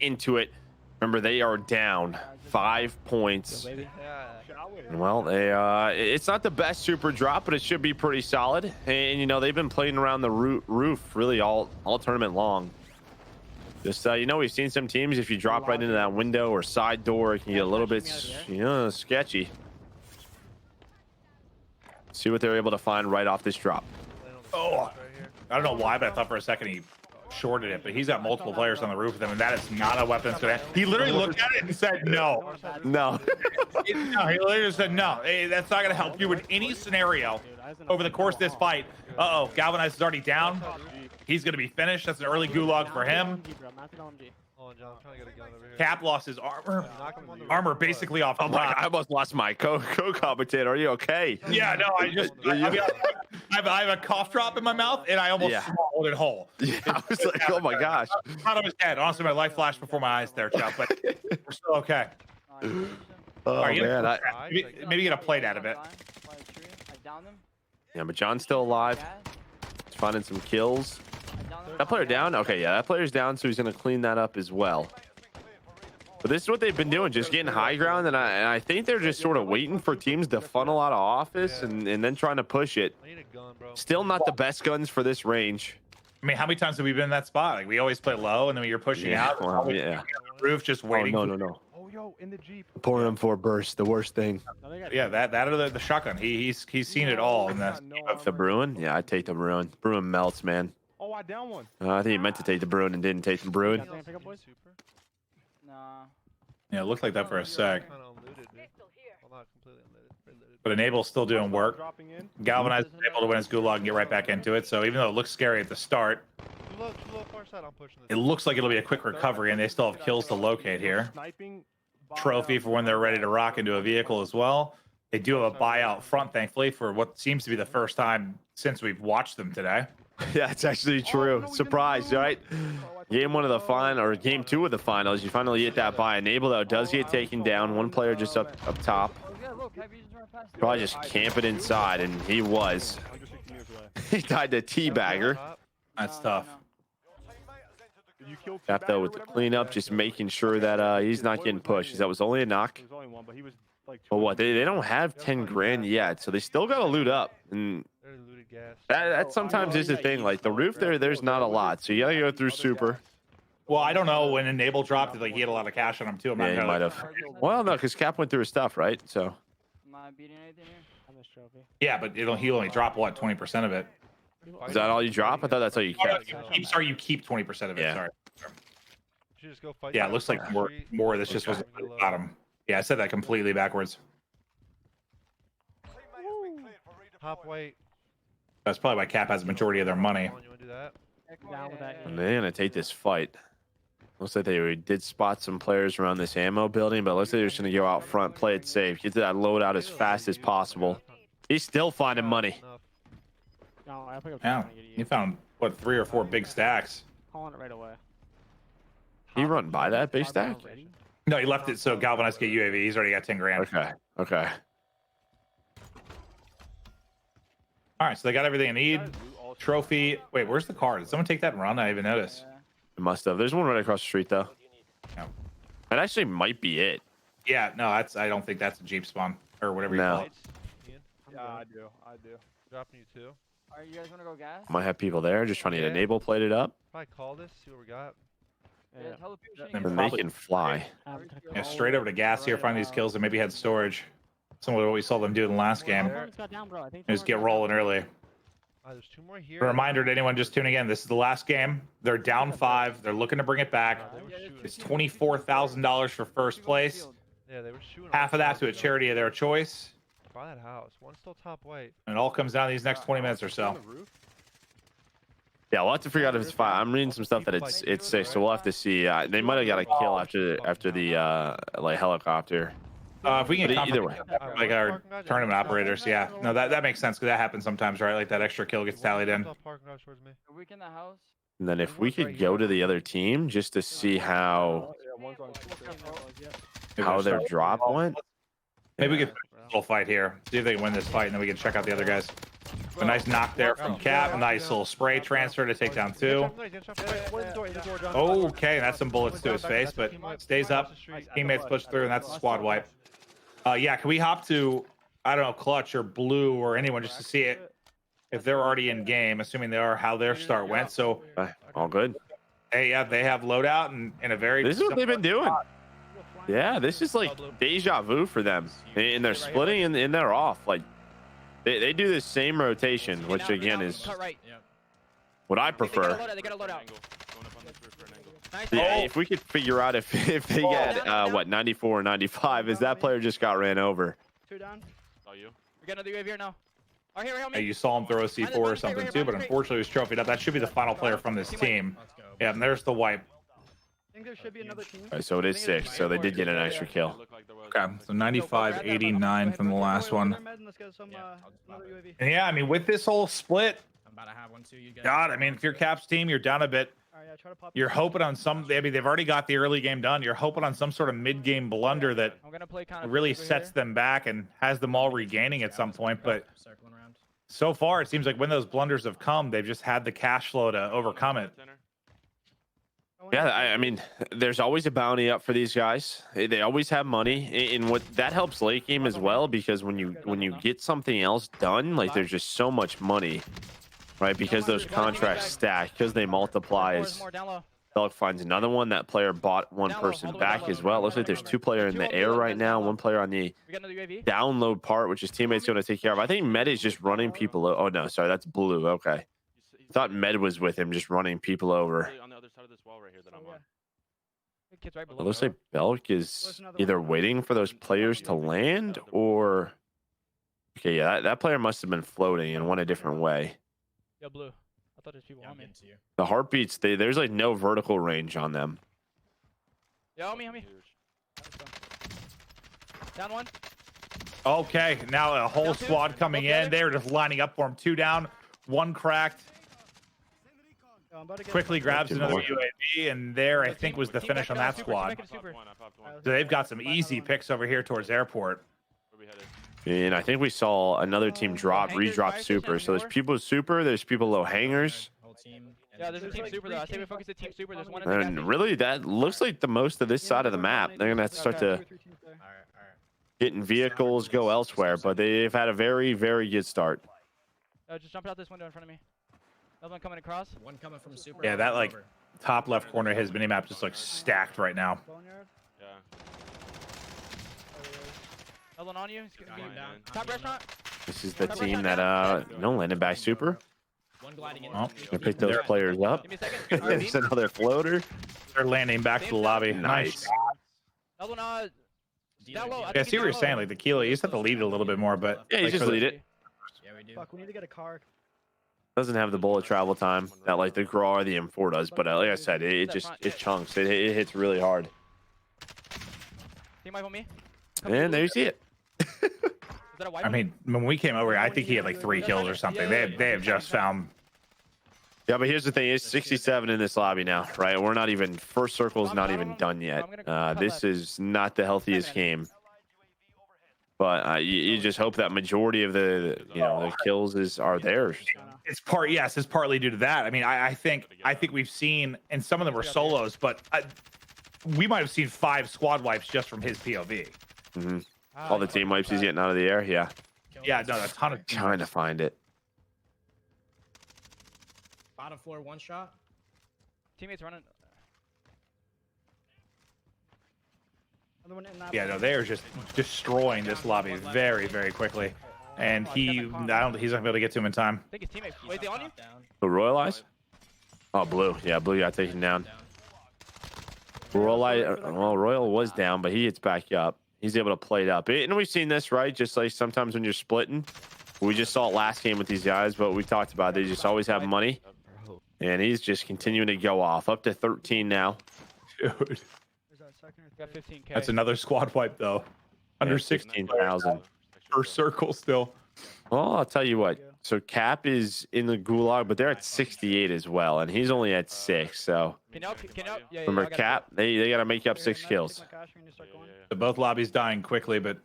into it. Remember, they are down 5 points. Well, it's not the best super drop, but it should be pretty solid. And you know, they've been playing around the roof really all tournament long. Just you know, we've seen some teams, if you drop right into that window or side door, it can get a little bit, you know, sketchy. See what they're able to find right off this drop. Oh, I don't know why, but I thought for a second he shorted it, but he's got multiple players on the roof with him, and that is not a weapon that's gonna. He literally looked at it and said no. No. No, he literally said no. Hey, that's not gonna help you in any scenario over the course of this fight. Uh-oh, Galvanize is already down. He's gonna be finished. That's an early gulag for him. Cap lost his armor basically off the top. I almost lost my co-commentator. Are you okay? Yeah, no, I have a cough drop in my mouth, and I almost swallowed it whole. Yeah, I was like, oh my gosh. Thought I was dead. Honestly, my life flashed before my eyes there, Chuck, but we're still okay. Oh, man. Maybe get a plate out of it. Yeah, but John's still alive. He's finding some kills. That player down? Okay, yeah, that player's down, so he's going to clean that up as well. But this is what they've been doing, just getting high ground, and I think they're just sort of waiting for teams to funnel out of office and then trying to push it. Still not the best guns for this range. I mean, how many times have we been in that spot? Like, we always play low, and then when you're pushing out, well, yeah. Roof just waiting. Oh, no. Oh, yo, in the Jeep. Pouring him for a burst, the worst thing. Yeah, that or the shotgun. He's seen it all. In the Bruin? Yeah, I'd take the Bruin. Bruin melts, man. Oh, I down one. I think he meant to take the Bruin and didn't take the Bruin. Yeah, it looked like that for a sec. But Enable's still doing work. Galvanize is able to win his gulag and get right back into it. So even though it looks scary at the start, it looks like it'll be a quick recovery, and they still have kills to locate here. Trophy for when they're ready to rock into a vehicle as well. They do have a buyout front, thankfully, for what seems to be the first time since we've watched them today. Yeah, it's actually true. Surprise, right? Game 1 of the final, or game 2 of the finals, you finally get that buy. Enable, though, does get taken down. One player just up top. Probably just camp it inside, and he was. He died to Teabagger. That's tough. Cap, though, with the cleanup, just making sure that he's not getting pushed. That was only a knock. But what? They don't have 10 grand yet, so they still got to loot up. And that sometimes is the thing. Like the roof there's not a lot, so you gotta go through super. Well, I don't know when Enable dropped it. Like he had a lot of cash on him too. Yeah, he might have. Well, no, because Cap went through his stuff, right? So. Am I beating anything here? Yeah, but he only dropped what, 20% of it. Is that all you drop? I thought that's all you kept. Sorry, you keep 20% of it. Yeah. Sorry. Yeah, it looks like more. This just wasn't at the bottom. Yeah, I said that completely backwards. Top weight. That's probably why Cap has a majority of their money. You want to do that? And they're gonna take this fight. Looks like they did spot some players around this ammo building, but looks like they're just gonna go out front, play it safe, get to that loadout as fast as possible. He's still finding money. Yeah, he found what, 3 or 4 big stacks. Calling it right away. He run by that big stack? No, he left it so Galvanize get UAV. He's already got 10 grand. Okay. All right, so they got everything they need. Trophy. Wait, where's the car? Did someone take that and run? I didn't even notice. It must have. There's one right across the street, though. No. That actually might be it. Yeah, no, I don't think that's a Jeep spawn or whatever you call it. Yeah, I do. Dropping you too. Alright, you guys want to go gas? Might have people there just trying to get Enable plated up. Probably call this, see what we got. Yeah, tell the people And And they can fly. Yeah, straight over to gas here, find these kills, and maybe head storage. Similar to what we saw them do in the last game. Just get rolling early. There's 2 more here. A reminder to anyone just tuning in, this is the last game. They're down 5. They're looking to bring it back. It's $24,000 for first place. Yeah, they were shooting. Half of that to a charity of their choice. Buy that house. One's still top weight. And it all comes down to these next 20 minutes or so. Yeah, we'll have to figure out if it's fine. I'm reading some stuff that it's safe, so we'll have to see. They might have got a kill after the like helicopter. If we can get But either way. like our tournament operators, yeah. No, that makes sense because that happens sometimes, right? Like that extra kill gets tallied in. Are we in the house? And then if we could go to the other team just to see how their drop went. Maybe we could a little fight here. See if they can win this fight, and then we can check out the other guys. A nice knock there from Cap. Nice little spray transfer to take down 2. Okay, that's some bullets to his face, but stays up. Teammates push through, and that's a squad wipe. Yeah, can we hop to, I don't know, Clutch or Blue or anyone just to see it if they're already in game, assuming they are, how their start went. So all good. Hey, yeah, they have loadout and in a very. This is what they've been doing. Yeah, this is like deja vu for them, and they're splitting and they're off. Like they do the same rotation, which again is what I prefer. They got a loadout. Yeah, if we could figure out if they get what 94 or 95, is that player just got ran over? 2 down. Oh, you? We got another UAV here now. Oh, here, help me. Hey, you saw him throw a C4 or something too, but unfortunately he was trophied up. That should be the final player from this team. Yeah, and there's the wipe. I think there should be another team. All right, so it is 6, so they did get an extra kill. Okay, so 95, 89 from the last one. And yeah, I mean, with this whole split, I'm about to have one too. You guys. God, I mean, if you're Cap's team, you're down a bit. You're hoping on some. I mean, they've already got the early game done. You're hoping on some sort of mid-game blunder that really sets them back and has them all regaining at some point. But so far, it seems like when those blunders have come, they've just had the cash flow to overcome it. Yeah, I mean, there's always a bounty up for these guys. They always have money, and what that helps late game as well, because when you get something else done, like there's just so much money, right? Because those contracts stack, because they multiply. As Belk finds another one, that player bought one person back as well. Looks like there's 2 players in the air right now, 1 player on the download part, which his teammates going to take care of. I think Med is just running people. Oh no, sorry, that's Blue. Okay, I thought Med was with him, just running people over. It looks like Belk is either waiting for those players to land or... Okay, yeah, that player must have been floating and went a different way. Yeah, Blue. I thought there's people on me. The heartbeats, there's like no vertical range on them. Yeah, on me. Down 1. Okay, now a whole squad coming in. They're just lining up for him. 2 down, 1 cracked. Quickly grabs another UAV, and there I think was the finish on that squad. So they've got some easy picks over here towards airport. And I think we saw another team redrop super. So there's people super, there's people low hangers. Yeah, there's a team super though. I say we focus the team super. There's one. And really, that looks like the most of this side of the map. They're gonna have to start to get in vehicles, go elsewhere. But they've had a very, very good start. Just jump out this window in front of me. Another one coming across. One coming from super. Yeah, that like top left corner of his minimap just looks stacked right now. Yeah. Another one on you. Top restaurant. This is the team that landed by super. One gliding in. Oh, They pick those players up. Give me a second. There's another floater. they're landing back to the lobby. Nice. Another one. Down low. Yeah, I see what you're saying. Like the kilo, you just have to lead it a little bit more, but Yeah, you like, just for the- lead it. Yeah, we do. Fuck, we need to get a card. Doesn't have the bullet travel time that like the GRAW or the M4 does, but like I said, it chunks. It hits really hard. Team wipe on me. And there you see it. Is that a wipe? I mean, when we came over, I think he had like 3 kills or something. They have just found. Yeah, but here's the thing: it's 67 in this lobby now, right? We're not even first circle's not even done yet. This is not the healthiest game. But you just hope that majority of the kills are theirs. It's partly due to that. I mean, I think we've seen, and some of them were solos, but we might have seen 5 squad wipes just from his POV. Mm-hmm. All the team wipes he's getting out of the air. Yeah. Yeah, no, a ton of Trying to find it. Bottom floor, 1 shot. Teammates running. Yeah, no, they are just destroying this lobby very, very quickly. And he's not gonna be able to get to him in time. I think his teammate. Wait, they on you? The Royal Eyes? Oh, Blue. Yeah, Blue got taken down. Royal was down, but he gets back up. He's able to play it up. And we've seen this, right? Just like sometimes when you're splitting. We just saw it last game with these guys, but we talked about it. They just always have money. And he's just continuing to go off. Up to 13 now. Dude. Got 15K. That's another squad wipe, though. Under 16,000 per circle still. Well, I'll tell you what. So Cap is in the gulag, but they're at 68 as well, and he's only at 6. So Can you help? Yeah, remember, Cap, they got to make up 6 kills. So both lobbies dying quickly, but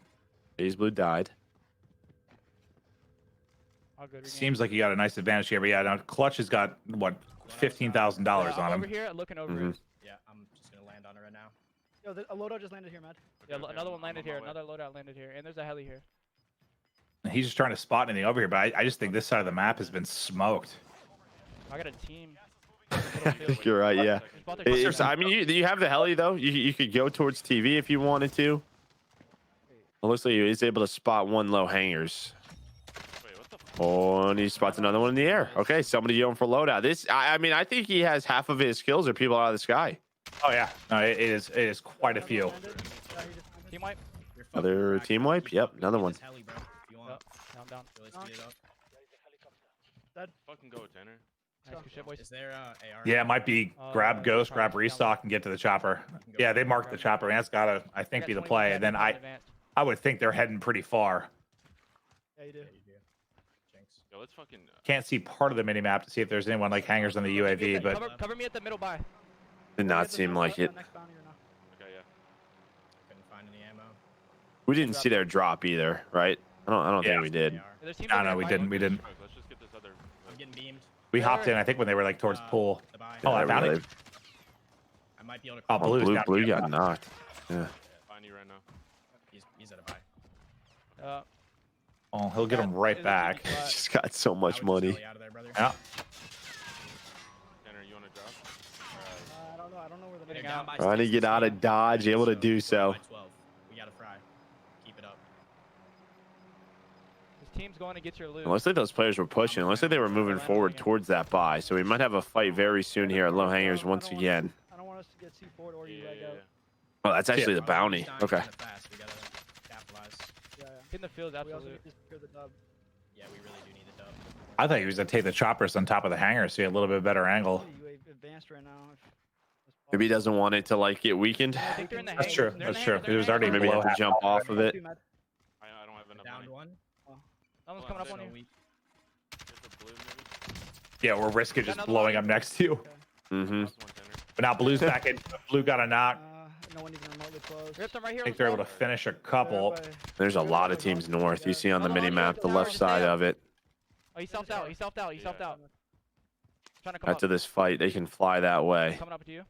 Blaze Blue died. All good. Seems like you got a nice advantage here, but yeah, now Clutch has got what $15,000 on Over him. here, looking over Mhm. it. Yeah, I'm just gonna land on it right now. Yo, a loadout just landed here, Matt. Yeah, Okay, another one I'm landed on my here. way. Another loadout landed here, and there's a heli here. He's just trying to spot anything over here, but I just think this side of the map has been smoked. I got a team. I think you're right. Yeah. Just bought their It's, I mean, you have the heli though. You could go towards TV if you wanted to. It looks like he's able to spot one low hangers. Wait, what the f- Oh, and he spots another one in the air. Okay, somebody going for loadout. This, I mean, I think he has half of his kills are people out of the sky. Oh yeah, no, it is quite a few. Team wipe. You're fucking Another cracked. team wipe? Yep, another Get one. this heli, bro, if you want. Yep. Down, down. Really speed it up. Fucking go, Tanner. Nice, good shit, boys. Is there AR? Yeah, it might be grab Ghost, grab probably restock, and get to the chopper. Yeah, they marked the chopper, and that's gotta, I think, be the play. And then I would think they're heading pretty far. Yeah, you do. Yeah, you do. Jinx. Yo, let's fucking. Can't see part of the mini map to see if there's anyone like hangers on the UAV, but Cover me at the middle buy. Did not seem like it. Next bounty or not? Okay, yeah. Couldn't find any ammo. We didn't see their drop either, right? I don't Yeah. think we did. AR. There's teams no, over no, here we fighting. didn't. We didn't. Let's just get this other. I'm getting beamed. We hopped in, I think, when they were like towards pool. The buy. Oh, I Yeah, found really. it. I might be able to. Oh, call Blue's Blue, down blue here. got knocked. Yeah. Find you right now. He's at a buy. Oh, he'll get him right back. Just got so I much would just money. heli out of there, brother. Yeah. Tanner, you wanna drop? I don't know. I don't know where the They're next down by Trying to 6 get out of speed. dodge, able to So, do we're so. by 12. We gotta fry. Keep it up. This team's going to get your loot. It looks like those players were pushing. It looks like they were moving forward towards that buy. So we might have a fight very soon here at low hangers once again. I don't want us to get C4 or you Yeah, leg yeah, out. yeah. Oh, that's actually Yeah. the bounty. He's dying Okay. kinda fast. We gotta capitalize. Yeah, In the field, yeah. We also absolutely. need to secure the dub. Yeah, we really do need the dub. I thought he was gonna take the choppers on top of the hangar, so you had a little bit better angle. UAV advanced right now. Maybe he doesn't want it to like get weakened. I think they're in the That's hangars. true. They're in That's the true. hangars. It was already Maybe below have to half. jump off of it. I don't have enough Downed money. one. Someone's coming up on you. There's a blue, maybe. Yeah, we're risking just another blowing one. up next to you. Mm-hmm. Last one, Tanner. But now Blue's back in. Blue got a knock. No one even remotely close. Ripped them right here. I think they're able to finish a couple. There's a lot of teams north. You see on the mini map, the left side of it. Oh, he selfed out. He selfed out. He selfed Yeah. out. Trying to come After up. this fight, they can fly that way. Coming up to you.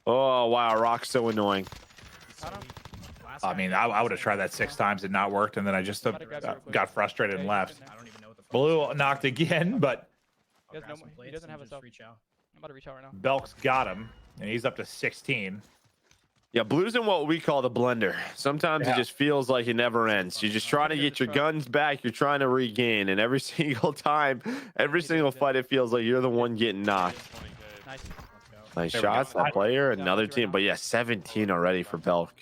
Oh, wow. Rock's so annoying. Got him. Last I guy mean, hit I us. would have tried that 6 times. It not worked, and then I just got frustrated and left. I don't even know what the fuck. Blue knocked again, but I'll He has grab no some more- he plates doesn't and have a just self. reach out. I'm about to reach out right now. Belk's got him, and he's up to 16. Yeah, blue's in what we call the blender. Sometimes Yeah. it just feels like it never ends. You're just trying to get your guns back. You're trying to regain. And every single time, every single fight, it feels like you're the one getting knocked. 20K. Nice. Let's go. Nice There we go. shots, that player, Yeah, another right team. now. But yeah, 17 already for Belk.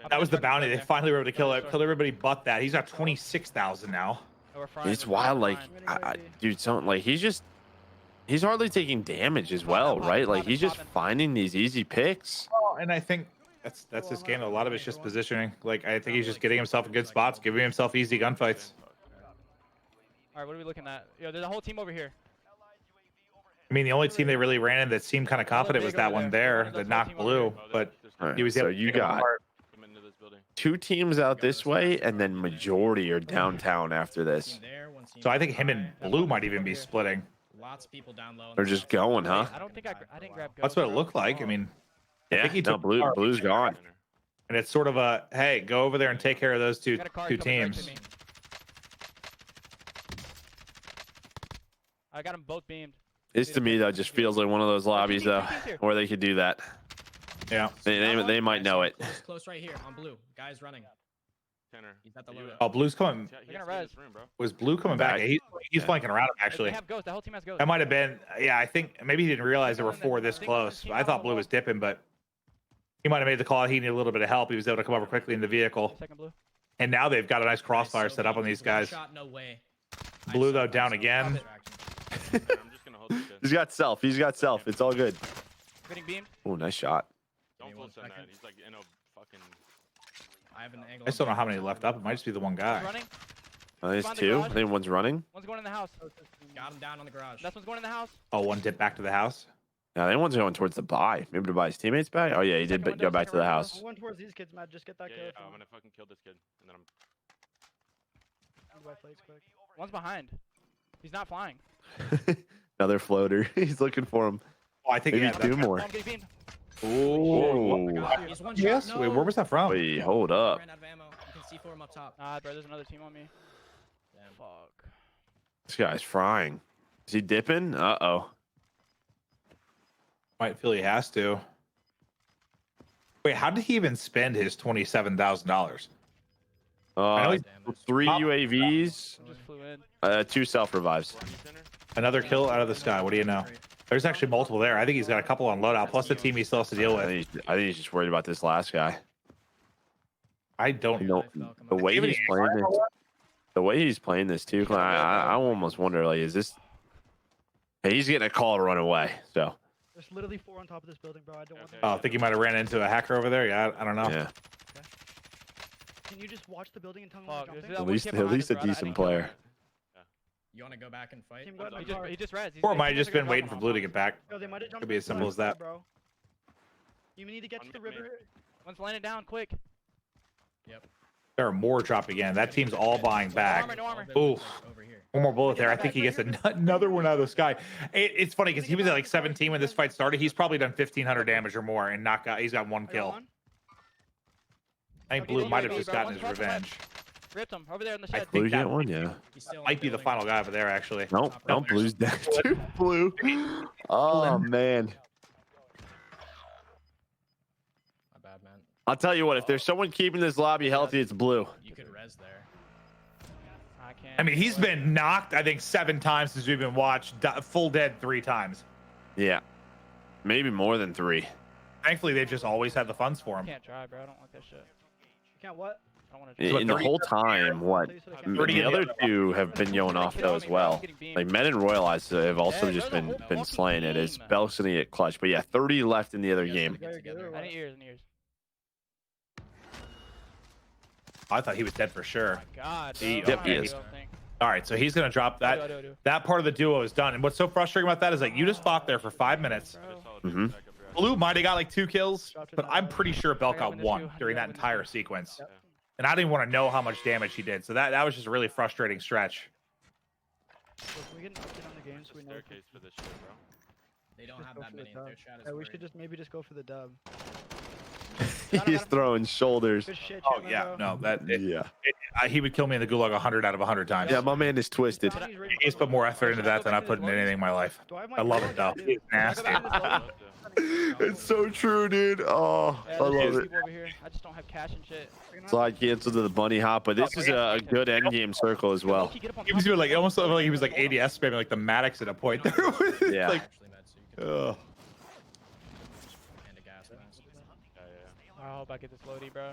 That was the bounty. They finally were able to kill everybody but that. He's got 26,000 now. Oh, we're frying, It's we're frying, wild. we're Like, frying. dude, something like he's hardly taking damage as well, right? Like he's just finding these easy picks. Well, and I think that's his game. A lot of it's just positioning. Like I think he's just getting himself in good spots, giving himself easy gunfights. All right, what are we looking at? Yo, there's a whole team over here. I mean, the only team they really ran in that seemed kind of confident was that one there that knocked Blue, but All right, he was so able to you pick him got apart. Come into this building. 2 teams out this way, and then majority are downtown after this. Team there, one team So I think him and behind. Blue might even be splitting. Lots of people down low. on They're the just south side. going, huh? I don't think I didn't grab. That's what it looked like. I mean, Yeah, think he no, took blue's gone. Tanner. and it's sort of a hey, go over there and take care of those two Got a car two coming right to teams. me. I got them both beamed. This to me though just feels like one of those lobbies though where they could do that. Yeah. They might know it. Close right here on Blue. Guys running. Tanner. He's at the are you- loadout. Oh, Blue's coming. Yeah, he They're has gonna to be in res. this room, bro. Was Blue coming back? Back. He's Yeah. flanking around him They actually. have ghosts. The whole team has ghosts. That might have been. Yeah, I think maybe he didn't realize there were 4 this close. I thought Blue was dipping, but he might have made the call. He needed a little bit of help. He was able to come over quickly in the vehicle, Second blue. and now they've got a nice crossfire So set up on beat. these One guys. Shot, no way. Blue, I though, suck, down I suck. again. Distraction. Tanner, I'm just gonna hold this kid. He's got self. He's got self. It's all good. Getting beamed. Oh, nice shot. Don't Give me full one send that. second. He's like in a fucking. I have an angle. I still don't know how many left up. It might just be the one One's guy. running. There's Find the 2. I garage. think one's running. One's going in the house. Got him down on the garage. That's one's going in the house. Oh, one dipped back to the house. Yeah, that one's going towards the buy. Maybe to buy his teammates back. Oh yeah, he did Second window, go back to second the window. house. I'm going towards these kids, Matt. Just get that Yeah, kill. yeah, if you I'm want. gonna fucking kill this kid, and then I'm. Buy plates quick. One's behind. He's not flying. Another floater. He's looking for him. Oh, I think Maybe yeah, two more. Oh, I'm getting beamed. Oh. He's one Yes. shot. Wait, No. where was that from? Wait, hold up. Ran out of ammo. You can C4 him up top. Nah, bro, there's another team on me. Damn. Fuck. This guy's frying. Is he dipping? Uh-oh. Might feel he has to. Wait, how did he even spend his $27,000? I know he's Damn, 3 Top- UAVs, Just flew in. 2 self-revives. Center. another kill out of the sky. What do you know? There's actually multiple there. I think he's got a couple on loadout, plus the team he still has to deal with. I think he's just worried about this last guy. I don't You know. know, the way he's playing this, the way he's playing this too, I almost wonder, like, is this? Hey, he's getting a call to run away. So There's literally 4 on top of this building, bro. I don't want Okay. Oh, I think he might have ran into a hacker over there. Yeah, I don't know. yeah, Can you just watch the building and tell me when Fuck, they're there's jumping? that at one least kid at behind least us, a bro. I didn't decent kill him. player. You want to go back and fight? Team, go ahead, He my car. just res. Or might have just been waiting for Blue to get back. Yo, they might have jumped Could be as simple as that. bro. You need to get to the One with me. river. One's landing down, quick. There are more dropping in. That team's all buying back. No armor. Ooh. Over here. One more bullet there. I think he gets another one out of the sky. It's funny because he was at like 17 when this fight started. He's probably done 1,500 damage or more and not got. He's got 1 I got kill. one. I think Blue might have just gotten his revenge. Ripped him over there in the I shed. Blue think get that one, yeah. He's still in might be the building. final guy over there, actually. Nope, nope. Blue's dead too. Blue. Oh man. My bad, man. I'll tell you what. If there's someone keeping this lobby healthy, it's Blue. You could res there. I can't. I mean, he's been knocked, I think, 7 times since we've been watched. Full dead 3 times. Yeah, maybe more than 3. Thankfully, they've just always had the funds for I him. can't try, bro. I don't like that shit. You can't what? I don't want to. what, In the 30 whole time, what? The other 2 have been going off though as well. Like Men and Royal Eyes have also just been slaying it. As Belk's gonna get clutch, but yeah, 30 left in the other game. Very good. I need ears and ears. I thought he was dead for sure. Oh my God. He- bro. Yep, he I don't is. know what I think. All right, so he's gonna drop that. Do. That part of the duo is done. And what's so frustrating about that is like you just fought there for 5 minutes. Bro. Mhm. Blue might have got like 2 kills, but I'm pretty sure Belk got 1 during that entire sequence. And I didn't want to know how much damage he did. So that was just a really frustrating stretch. So if we get an update on the game so we know. if Staircase for this shit, bro. They don't Just have go that for the many. dub. Their chat is we worried. should just maybe just go for the dub. He's throwing shoulders. Good shit, Oh Chapman, yeah, bro. no, Yeah. he would kill me in the gulag 100 out of 100 times. Yeah, my man is twisted. Johnny's ready He's put more effort into that than I put into anything in my life. Do I have my I love car? it though. Yeah, He's Can I go nasty. back to this lobby? It's so true, dude. Oh, Yeah, I there's love two it. people over here. I just don't have cash and shit. Slide cancel to the bunny hop, but this is a good end game circle as well. Loki, get up on He was top. doing like almost like he was like ADS spamming like the Maddox at a point there. It's Yeah. like, Actually, Matt, so you can ugh. hand a gas mask. Yeah, yeah. I hope I get this loady, bro.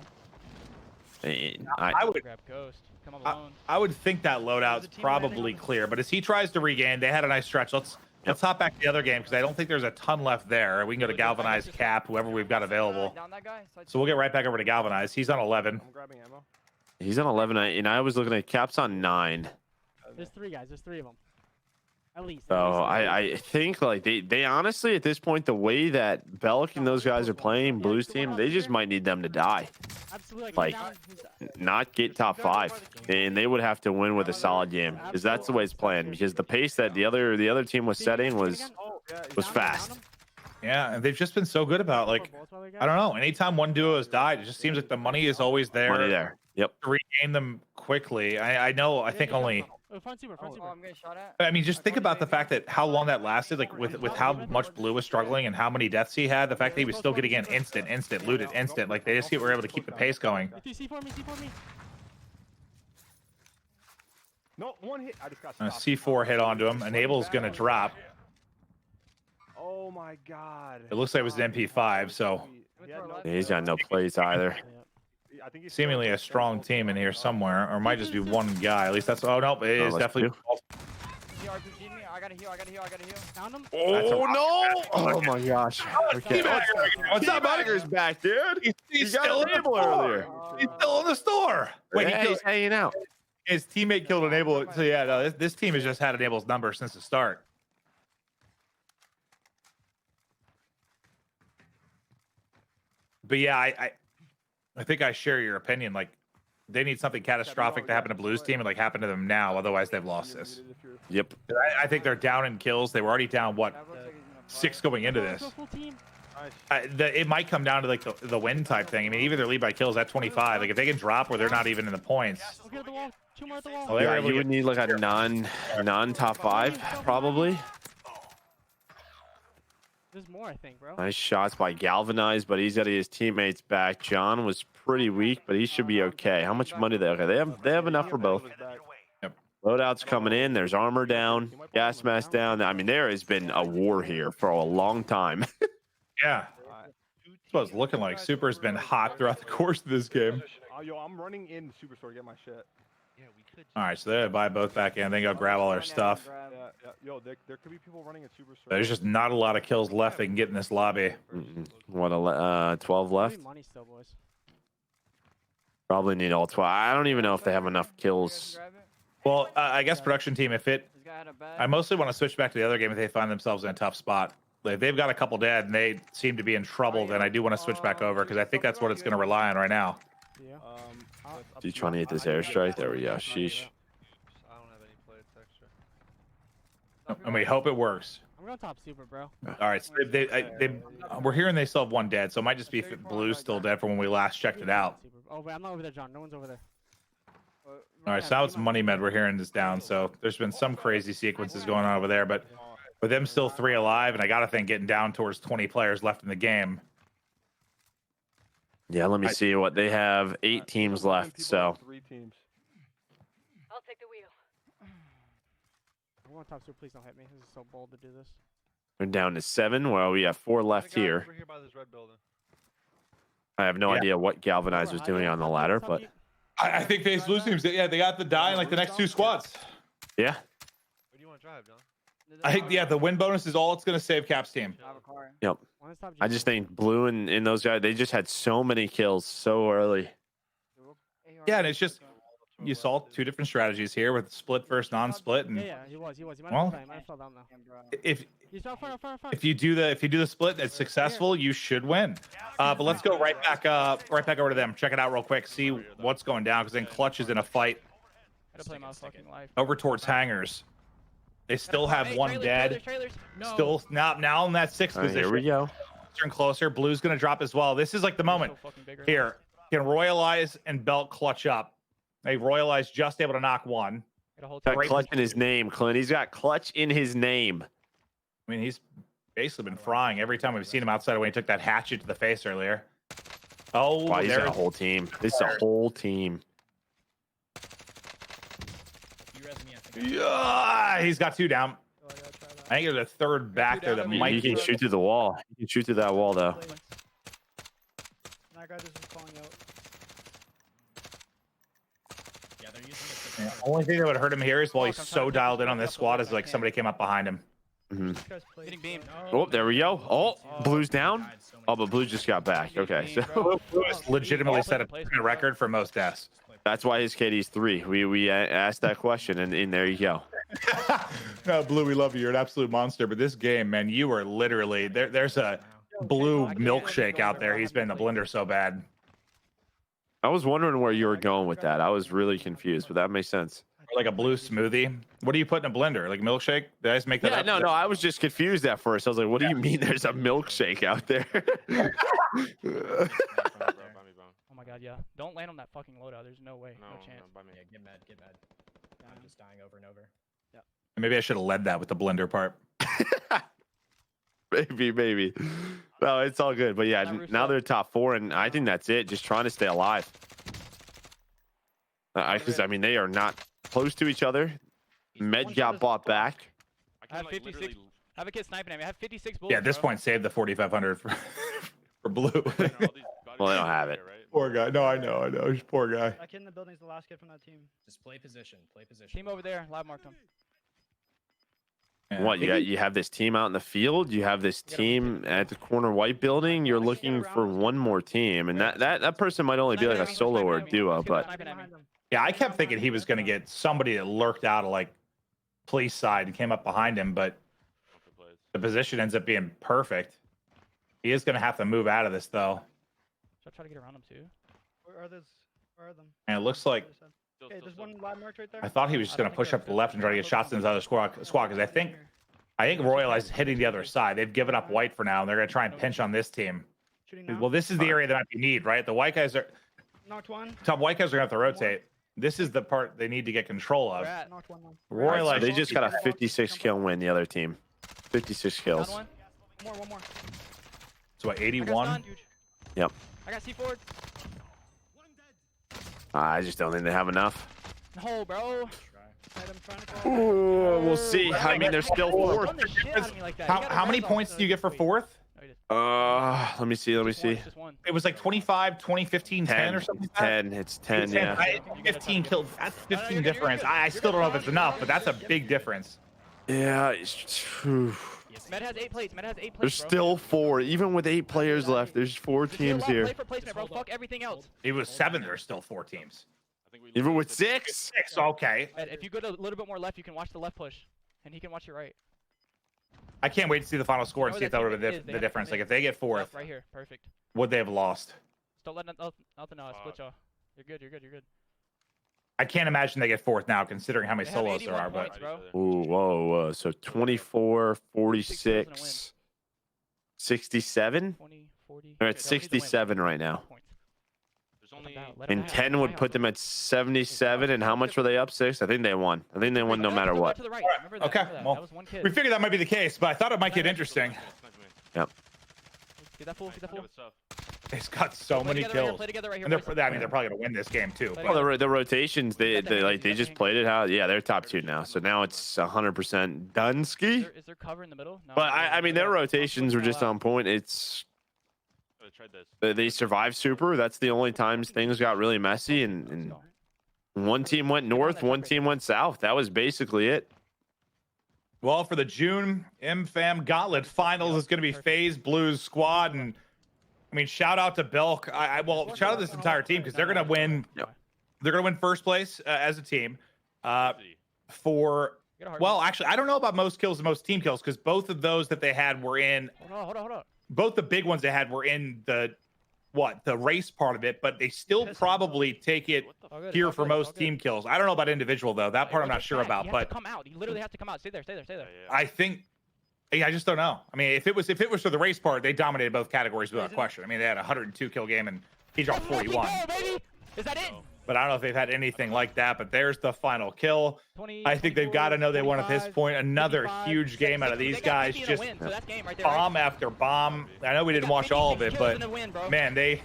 I would Grab Ghost. Come alone. I would think that loadout's probably clear, but as he tries to regain, they had a nice stretch. Let's hop back to the other game because I don't think there's a ton left there. We can go to Galvanized Cap, whoever we've got available. Down that guy. Side So we'll get right back over to Galvanized. He's on 11. I'm grabbing ammo. He's on 11, and I was looking at Cap's on 9. There's 3 guys. There's 3 of them. At least. So I think like they honestly at this point, the way that Belk and those guys are playing Blues team, they just might need them to die, Absolutely. like, not get top 5, and they would have to win with a solid game because that's the way it's playing. Because the pace that the other team was setting was fast. Yeah, and they've just been so good about like I don't know. Anytime one duo has died, it just seems like the money is always there. Money there. Yep. To regain them quickly. I know. I think only. Front super. Oh, I'm getting shot at. I mean, just think about the fact that how long that lasted, like with how much Blue was struggling and how many deaths he had. The fact that he was still getting in instant, looted instant. Like they just were able to keep the pace going. See for me. See for me. No, one hit. I just got A stopped. C4 hit onto him. Enable's gonna drop. Oh my god. It looks like it was an MP5, so He's got no plays either. I think he's seemingly a strong team in here somewhere, or it might just be one guy. At least that's. Oh no, it is let's definitely. He RPG'd me. I gotta heal. Found him. Oh no! Oh my gosh. Okay. What's up, buddy? Teabagger's back, dude. He's got still an in the Enable store. earlier. He's still in the store. Wait, Yeah, he's hanging out. his teammate killed Enable. So yeah, no, this team has just had Enable's number since the start. But yeah, I think I share your opinion. Like, They need something catastrophic to happen to Blue's team and like happen to them now. Otherwise, they've lost this. Yep. I think they're down in kills. They were already down what 6 going into Let's this. go full team. It might come down to like the win type thing. I mean, even their lead by kills at 25. Like if they can drop where they're not even in the points. Okay, at the wall. 2 more at the wall. Well, they were Yeah, able to you would get- need like a non-top 5 probably. There's more, I think, bro. Nice shots by Galvanized, but he's got his teammates back. John was pretty weak, but he should be okay. How much money they okay? They have enough for both. Loadout's coming in. There's armor down, gas mask down. I mean, there has been a war here for a long time. Yeah. That's what it's looking like. Super's been hot throughout the course of this game. Yo, I'm running in the superstore to get my shit. All right, so they buy both back in. They go grab all their stuff. Yeah. Yo, there could be people running at superstore. There's just not a lot of kills left they can get in this lobby. What, 12 left? Money still, boys. Probably need all 12. I don't even know if they have enough kills. Well, I guess production team, I mostly want to switch back to the other game if they find themselves in a tough spot. Like, if they've got a couple dead and they seem to be in trouble, then I do want to switch back over because I think that's what it's going to rely on right now. Yeah. You trying to hit this airstrike? There we go. Sheesh. I don't have any plates extra. And we hope it works. I'm going top super, bro. All right, so we're hearing they still have one dead, so it might just be Blue's still dead from when we last checked it out. Oh, wait, I'm not over there, John. No one's over there. All right, so now it's Money Med we're hearing is down, so there's been some crazy sequences going on over there, but with them still 3 alive, and I got to think getting down towards 20 players left in the game. Yeah, let me see what they have. 8 teams left, so 3 teams. I'll take the wheel. I'm going top super. Please don't hit me. This is so bold to do this. they're down to 7. Well, we have 4 left here. Over here by this red building. I have no Yeah. idea what Galvanized was doing on the ladder, but I think they Blue teams, yeah, they got the die in like the next 2 squads. yeah. Where do you want to drive, John? I think, yeah, the win bonus is all it's going to save Cap's team. Yep. I just think Blue and those guys, they just had so many kills so early. Yeah, and it's just, you saw 2 different strategies here with split versus non-split, and Yeah, he was. He might Well, have fell down now. if He's out front. if you do the split and it's successful, you should win. But let's go right back over to them. Check it out real quick. See what's going down because then Clutch is in a fight Gotta play my fucking life. over towards Hangars. They still have one dead. Still now in that 6th All right, position. here we go. Turn closer. Blue's gonna drop as well. This is like the moment. Here, can Royalize and Belt clutch up. Hey, Royalize just able to knock one. Got Great Clutch in his name, Clint. He's got Clutch in his name. I mean, he's basically been frying every time we've seen him outside of when he took that hatchet to the face earlier. Oh, Wow, he's got a there's whole team. This is a whole team. yeah, he's got 2 down. I think there's a 3rd back there that might He be. can shoot through the wall. He can shoot through that wall, though. That guy just is calling out. Yeah, they're using it. Yeah, only thing that would hurt him here is while he's so dialed in on this squad is like somebody came up behind him. Mhm. This guy's playing. Hitting beam. Oh, there we go. Oh, Blue's down. Oh, but Blue just got back. Okay, so Lewis legitimately set a record for most deaths. that's why his KD's 3. We asked that question, and there you go. No, Blue, we love you. You're an absolute monster. But this game, man, you are literally there's a Blue milkshake out there. He's been in the blender so bad. I was wondering where you were going with that. I was really confused, but that makes sense. Like a Blue smoothie. What do you put in a blender? Like milkshake? Did I just make that Yeah, up? no. I was just confused at first. I was like, "What do you mean? There's a milkshake out there?" Oh my god, yeah. Don't land on that fucking loadout. There's no way. No chance. by me. Yeah, get mad. I'm just dying over and over. Maybe I should have led that with the blender part. maybe. No, it's all good. But yeah, now they're top 4, and I think that's it. Just trying to stay alive. Because I mean, they are not close to each other. Med got bought back. I have 56. I have a kid sniping at me. I have 56 bullets. Yeah, at this bro. point, save the 4,500 for Blue. Well, they don't have it. Poor guy. No, I know. He's a poor guy. That kid in the building is the last kid from that team. Just play position. Team over there. Live marked him. Yeah. What you have this team out in the field? You have this team at the corner white building. You're looking for one more team, and that person might only be like a solo or a duo. But Yeah, I kept thinking he was going to get somebody that lurked out of like police side and came up behind him, but the position ends up being perfect. He is going to have to move out of this though. Should I try to get around him too? Where are those? Where are them? And it looks like Okay, there's one lab march right there. I thought he was just going to push up to the left and try to get shots in his other squad. Because I think Royal is hitting the other side. They've given up white for now, and they're going to try and pinch on this team. Shooting now. Well, this is the area that might be need, right? The white guys are Knocked one. top. White guys are going to have to rotate. This is the part they need to get control of. Knocked one. Royal, So they just got a 56 kill win. The other team, 56 kills. Down one. One more. so what, I got 81. stunned. Yep. I got C4. I just don't think they have enough. No, bro. I'm trying to go. Ooh, we'll see. I mean, they're still fourth. Run the shit out of me like that. You gotta How many res on. points do you get for fourth? No, you did. Let me see. Just one. It was like 25, 20, 15, 10 or something like that. 10. It's 10. Yeah. 15 kills. That's 15 you're good, difference. you're good. I still don't know if it's enough, but that's a big difference. Yeah. Med has 8 plates. Med has 8 plates. There's bro. still 4. Even with 8 players left, there's 4 Just do a teams lot of here. Play for placement, bro. Fuck everything else. It was 7. There's still 4 teams. Even with 6. 6. Okay. Ed, if you go to a little bit more left, you can watch the left push, and he can watch your right. I can't wait to see the final score and Know see if that that would team have is. been They the have to difference. make- Like if they get 4th, Right here. Perfect. would they have lost? Just don't let nothing split y'all. You're good. You're good. I can't imagine they get 4th now, considering how many They have solos there 81 are. But points, bro. Ooh, whoa. So 24, 46, 67. 20, 40. They're at 67 right now. And 10 would put them at 77. And how much were they up? 6? I think they won. I think they won no matter what. okay, well, we figured that might be the case, but I thought it might get interesting. Yep. Get that full. It's got so many kills, Play together right here. and boys. they're probably gonna win this game too. Play But Well, the rotations, they just played it how. Yeah, they're top 2 now. So now it's 100% Dunsky. Is there cover in the middle? No. But I mean, their rotations were just on point. It's they survived super. That's the only times things got really messy. And one team went north, one team went south. That was basically it. well, for the June MFAMGaunlet finals, it's gonna be FaZe Blues squad, and I mean, shout out to Belk. Well, shout out to this entire team because they're gonna win. Yep. They're gonna win first place as a team. Well, actually, I don't know about most kills and most team kills because both of those that they had were in. Hold on. Both the big ones they had were in the race part of it, but they still probably take it here for most team kills. I don't know about individual though. That part I'm not sure about, but come out. You literally have to come out. Stay there. I think. Yeah, I just don't know. I mean, if it was for the race part, they dominated both categories without question. I mean, they had a 102 kill game and he dropped 41. Is that it? But I don't know if they've had anything like that. But there's the final kill. 20, I think they've got to know they won at this 25, point. Another 55, huge game out of these They got guys. 50 in a Just win, so that's game right there, bomb right? after bomb. I know we They didn't got watch all of 56 it, kills but in a win, bro. man, they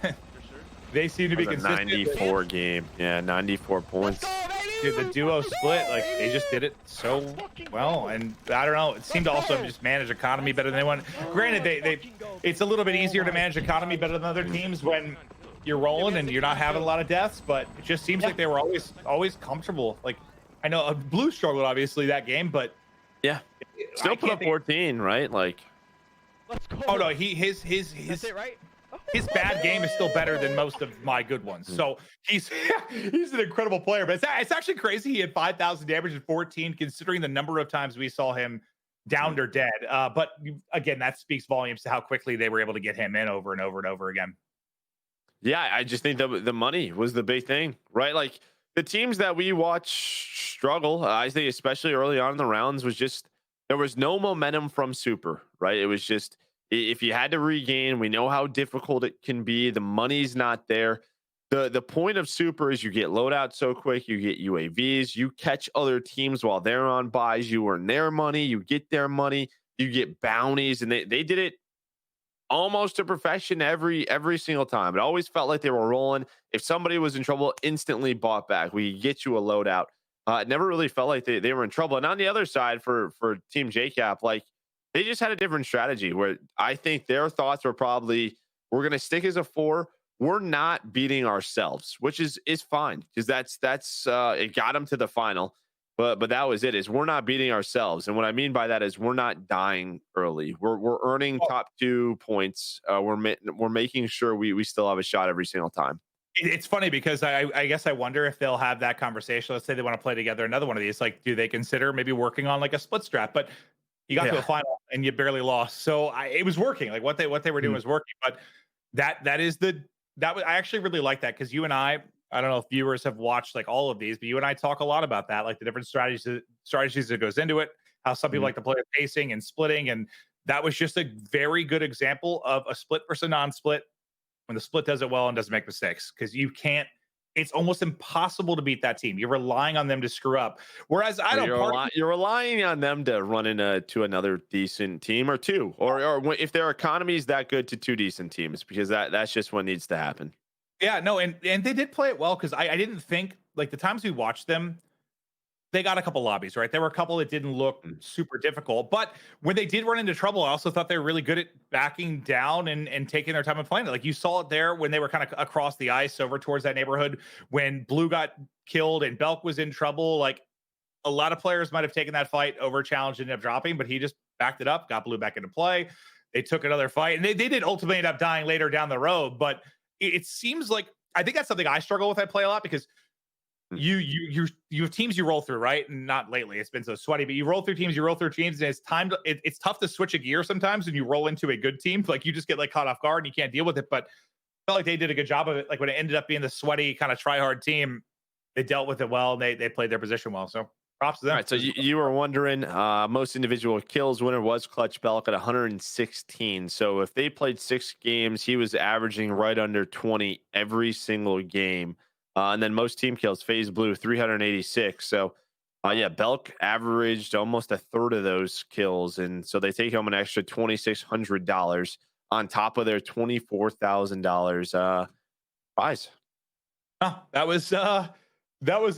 seem to be It was a consistent. 94 game. Yeah, 94 points. Dude, the duo split, like they just did it so well, and I don't know. It seemed to also just manage economy better than anyone. Granted, it's a little bit easier to manage economy better than other teams when you're rolling and you're not having a lot of deaths. But it just seems like they were always comfortable. Like I know Blue struggled obviously that game, but Yeah. Still put up 14, right? Like. Let's go. oh no, his That's it, right? his bad game is still better than most of my good ones. So he's an incredible player. But it's actually crazy. He had 5,000 damage and 14, considering the number of times we saw him downed or dead. But again, that speaks volumes to how quickly they were able to get him in over and over and over again. Yeah, I just think the money was the big thing, right? Like the teams that we watch struggle, I think especially early on in the rounds was just there was no momentum from super, right? It was just if you had to regain, we know how difficult it can be. The money's not there. The point of super is you get loadouts so quick, you get UAVs, you catch other teams while they're on buys, you earn their money, you get their money, you get bounties, and they did it almost to perfection every single time. It always felt like they were rolling. If somebody was in trouble, instantly bought back. We get you a loadout. It never really felt like they were in trouble. And on the other side for Team JCap, like they just had a different strategy where I think their thoughts were probably, we're going to stick as a 4. We're not beating ourselves, which is fine because that's it got them to the final. But that was it. Is we're not beating ourselves, and what I mean by that is we're not dying early. We're earning top 2 points. We're making sure we still have a shot every single time. It's funny because I guess I wonder if they'll have that conversation. Let's say they want to play together another one of these. Like, do they consider maybe working on like a split strap? But you got to a final and you barely lost, so it was working. Like what they were doing was working. But I actually really like that because you and I I don't know if viewers have watched like all of these, but you and I talk a lot about that, like the different strategies that goes into it, how some people like to play with pacing and splitting. And that was just a very good example of a split versus non-split when the split does it well and doesn't make mistakes. Because you can't, it's almost impossible to beat that team. You're relying on them to screw up. Whereas I don't You're relying on them to run into another decent team or two, or if their economy is that good, to two decent teams, because that's just what needs to happen. Yeah, no, and they did play it well, because I didn't think, like, the times we watched them, they got a couple lobbies, right? There were a couple that didn't look super difficult, but when they did run into trouble, I also thought they were really good at backing down and taking their time and playing it. Like, you saw it there when they were kind of across the ice over towards that neighborhood when Blue got killed and Belk was in trouble. Like, a lot of players might have taken that fight over challenge and ended up dropping, but he just backed it up, got Blue back into play. They took another fight, and they did ultimately end up dying later down the road. But it seems like, I think that's something I struggle with. I play a lot because you have teams you roll through, right? And not lately, it's been so sweaty, but you roll through teams, and it's tough to switch a gear sometimes when you roll into a good team. Like, you just get like caught off guard and you can't deal with it. But I felt like they did a good job of it. Like, when it ended up being the sweaty kind of try hard team, they dealt with it well, and they played their position well. So props to them. All right, so you were wondering, most individual kills winner was Clutch Belk at 116. So if they played 6 games, he was averaging right under 20 every single game. And then most team kills, FaZe Blue 386. So yeah, Belk averaged almost a third of those kills, and so they take home an extra $2,600 on top of their $24,000 prize. Oh, that was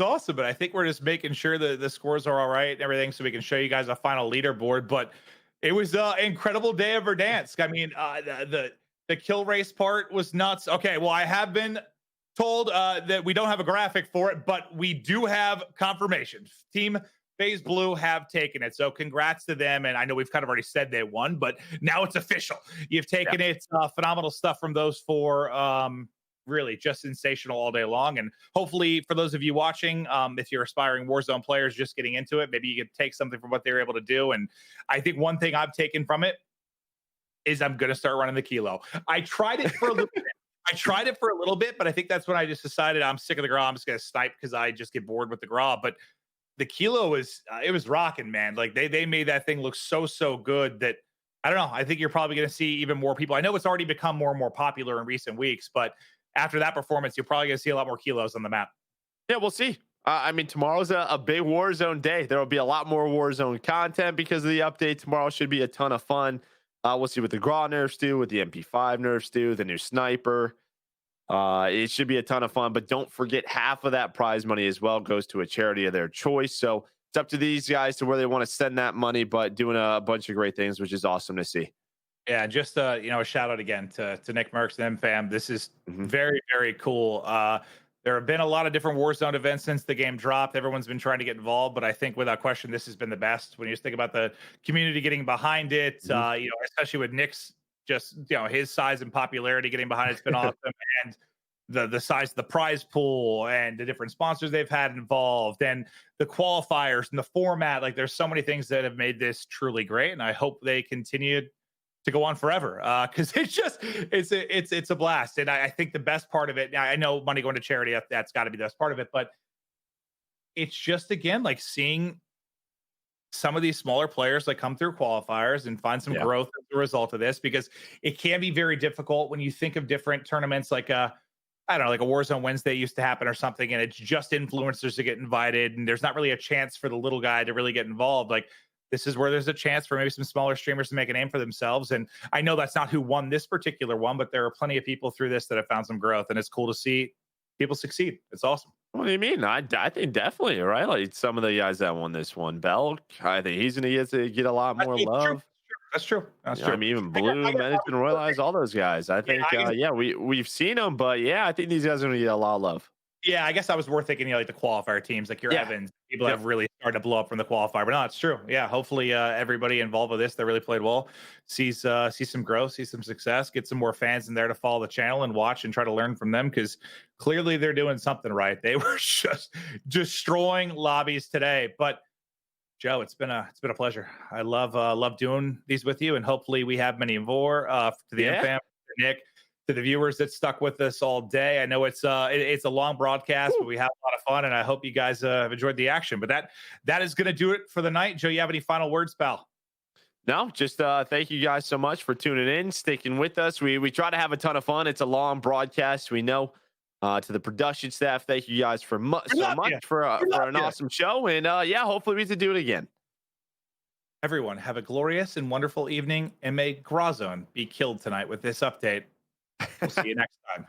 awesome. But I think we're just making sure that the scores are all right and everything, so we can show you guys a final leaderboard. But it was an incredible day of Verdansk. I mean, the kill race part was nuts. Okay, well, I have been told that we don't have a graphic for it, but we do have confirmation. Team FaZe Blue have taken it, so congrats to them. And I know we've kind of already said they won, but now it's official. You've taken it. Phenomenal stuff from those 4. Really just sensational all day long. And hopefully for those of you watching, if you're aspiring Warzone players just getting into it, maybe you could take something from what they were able to do. And I think one thing I've taken from it is I'm going to start running the kilo. I tried it for a little bit. But I think that's when I just decided I'm sick of the Grau. I'm just going to snipe because I just get bored with the Grau. But the kilo was, it was rocking, man. Like, they made that thing look so good that, I don't know. I think you're probably going to see even more people. I know it's already become more and more popular in recent weeks, but after that performance, you're probably going to see a lot more kilos on the map. Yeah, we'll see. I mean, tomorrow's a big Warzone day. There will be a lot more Warzone content because of the update. Tomorrow should be a ton of fun. We'll see what the Grau nerfs do, what the MP5 nerfs do, the new sniper. It should be a ton of fun, but don't forget half of that prize money as well goes to a charity of their choice. So it's up to these guys to where they want to send that money, but doing a bunch of great things, which is awesome to see. Yeah, just a shout out again to Nick Merckx and MFAM. This is very, very cool. There have been a lot of different Warzone events since the game dropped. Everyone's been trying to get involved, but I think without question, this has been the best. When you just think about the community getting behind it, especially with Nick's just his size and popularity getting behind it's been awesome. And the size of the prize pool and the different sponsors they've had involved and the qualifiers and the format, like there's so many things that have made this truly great, and I hope they continue to go on forever, because it's a blast. And I think the best part of it, I know money going to charity, that's got to be the best part of it, but it's just, again, like seeing some of these smaller players like come through qualifiers and find some growth as a result of this, because it can be very difficult when you think of different tournaments like I don't know, like a Warzone Wednesday used to happen or something, and it's just influencers to get invited, and there's not really a chance for the little guy to really get involved. Like, this is where there's a chance for maybe some smaller streamers to make a name for themselves. And I know that's not who won this particular one, but there are plenty of people through this that have found some growth, and it's cool to see people succeed. It's awesome. What do you mean? I think definitely, right? Like some of the guys that won this one, Belk, I think he's going to get a lot more love. That's true. That's true. I mean, even Blue, Management, Royalize, all those guys. I think, we've seen them, but I think these guys are going to get a lot of love. Yeah, I guess I was more thinking, like the qualifier teams, like your Evans, people have really started to blow up from the qualifier. But no, it's true. Yeah, hopefully everybody involved with this that really played well sees some growth, sees some success, get some more fans in there to follow the channel and watch and try to learn from them, because clearly they're doing something right. They were just destroying lobbies today. But Joe, it's been a pleasure. I love doing these with you, and hopefully we have many more. To the MFAM, Nick, To the viewers that stuck with us all day, I know it's a long broadcast, but we had a lot of fun, and I hope you guys have enjoyed the action. But that is going to do it for the night. Joe, you have any final words, pal? No, just thank you guys so much for tuning in, sticking with us. We try to have a ton of fun. It's a long broadcast, we know. To the production staff, thank you guys so much for an awesome show. And yeah, hopefully we can do it again. Everyone, have a glorious and wonderful evening, and may GAUNLET be killed tonight with this update. We'll see you next time.